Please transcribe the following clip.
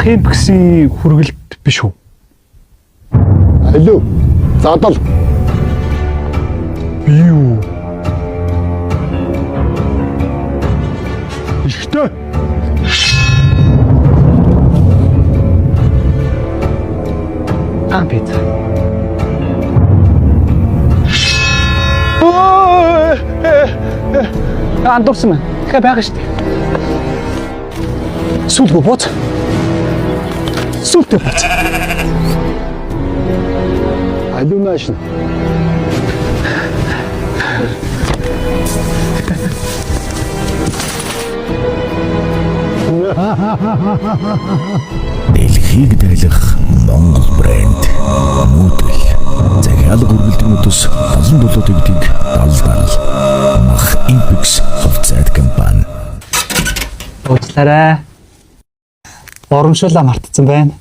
Мах импекси хүргэлт биш үү? Алуу. Задал. Юу? Ихтэй. Ампит. Андурсан мэн. Дахиад байгаа шүү дээ. Сүүлгүй бууц. Сүүлтэй бууц. Алуу нааш. Дэлхийг дайлах Монгол брэнд Moodle. Захиалга үргэлжлэнүүдээс олон болоотыг далдал. Мах Impex хувьцаат компани. Уучлаарай. Урамшуулаа мартсан байна.